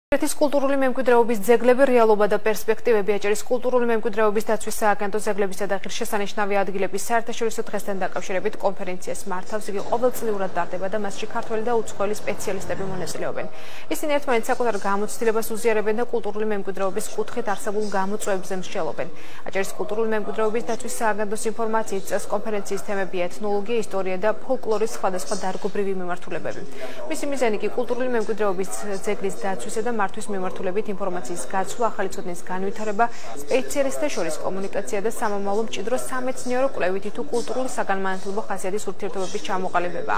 Ერთის კულტურული მემკვიდრეობის ძეგლები რეალობა და პერსპექტივები აჭარის კულტურული მემკვიდრეობის დაცვის სააგენტოს ძეგლებისა და ღირსშესანიშნავი ადგილების საერთაშორისო დღესთან დაკავშირებით კონფერენციას მართავს. იგი ყოველწლიურად ტარდება და მასში ქართველი და უცხოელი სპეციალისტები მონაწილეობენ. ისინი ერთმანეთს საკუთარ გამოცდილებას უზიარებენ და კულტურული მემკვიდრეობის კუთხით არსებულ გამოწვევებზე მსჯელობენ. აჭარის კულტურული მემკვიდრეობის დაცვის სააგენტოს ინფორმაციით წელს კონფერენციის თემებია ეთნოლოგია, ისტორია და ფოლკლორის სხვადასხვა დარგობრივი მიმართულებები. მისი მიზანი კი კულტურული მემკვიდრეობის ძეგლის დაცვისა და მართვის მიმართულებით ინფორმაციის გაცვლა, ახალი ცოდნის განვითარება, სპეციალისტთა შორის კომუნიკაცია და სამომავლო მჭიდრო სამეცნიერო კვლევითი თუ კულტურული საგანმანათლებლო ხასიათის ურთიერთობების ჩამოყალიბება.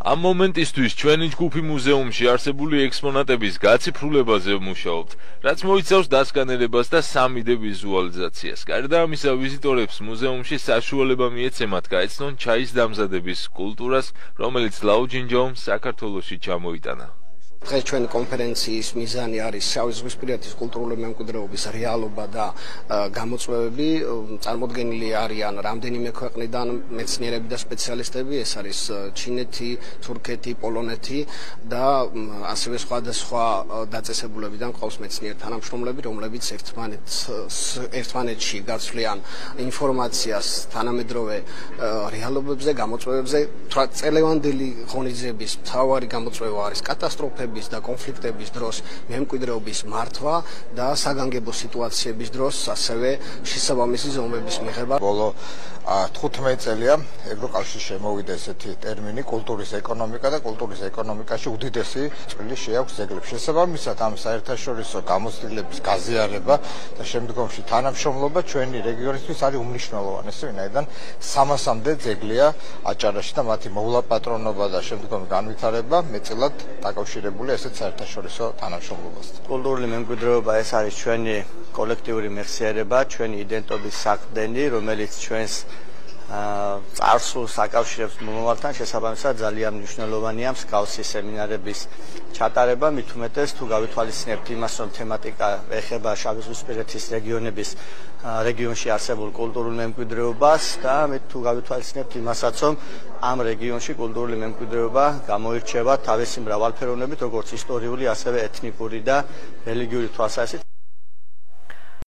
ამ მომენტისთვის ჩვენი ჯგუფი მუზეუმში არსებული ექსპონატების გაციფრულებაზე ვმუშაობთ, რაც მოიცავს დასკანერებას და 3D ვიზუალიზაციას. გარდა ამისა, ვიზიტორებს მუზეუმში საშუალება მიეცემათ გაეცნონ ჩაის დამზადების კულტურას, რომელიც ლაუჯინჯომ საქართველოში ჩამოიტანა. დღეს ჩვენი კონფერენციის მიზანი არის შავიზღვისპირეთის კულტურული მემკვიდრეობის რეალობა და გამოწვევები. წარმოდგენილი არიან რამდენიმე ქვეყნიდან მეცნიერები და სპეციალისტები, ეს არის ჩინეთი, თურქეთი, პოლონეთი და ასევე სხვადასხვა დაწესებულებიდან ყავს მეცნიერ თანამშრომლები, რომლებიც ერთმანეთში გაცვლიან ინფორმაციას თანამედროვე რეალობებზე, გამოწვევებზე. წელევანდელი ღონისძიების მთავარი გამოწვევა არის კატასტროფები და კონფლიქტების დროს მემკვიდრეობის მართვა და საგანგებო სიტუაციების დროს ასევე შესაბამისი ზომების მიღება. ბოლო 15 წელია ევროკავშირში შემოვიდა ესეთი ტერმინი კულტურის ეკონომიკა და კულტურის ეკონომიკაში უდიდესი წვლილი შეაქვს ძეგლებს. შესაბამისად ამ საერთაშორისო გამოცდილების გაზიარება და შემდგომში თანამშრომლობა ჩვენი რეგიონისთვის არის უმნიშვნელოვანესი, ვინაიდან 300-მდე ძეგლია აჭარაში და მათი მოვლაპატრონობა და შემდგომი განვითარება მეტწილად დაკავშირებულია ესეთ საერთაშორისო თანამშრომლობასთან. კულტურული მემკვიდრეობა ეს არის ჩვენი კოლექტიური მეხსიერება, ჩვენი იდენტობის საყრდენი, რომელიც ჩვენს წარსულს აკავშირებს მომავალთან. შესაბამისად ძალიან მნიშვნელოვანია მსგავსი სემინარების ჩატარება, მით უმეტეს თუ გავითვალისწინებთ იმას, რომ თემატიკა ეხება შავიზღვისპირეთის რეგიონში არსებულ კულტურულ მემკვიდრეობას და თუ გავითვალისწინებთ იმასაც, რომ ამ რეგიონში კულტურული მემკვიდრეობა გამოირჩევა თავისი მრავალფეროვნებით, როგორც ისტორიული, ასევე ეთნიკური და რელიგიური თვალსაზრისით.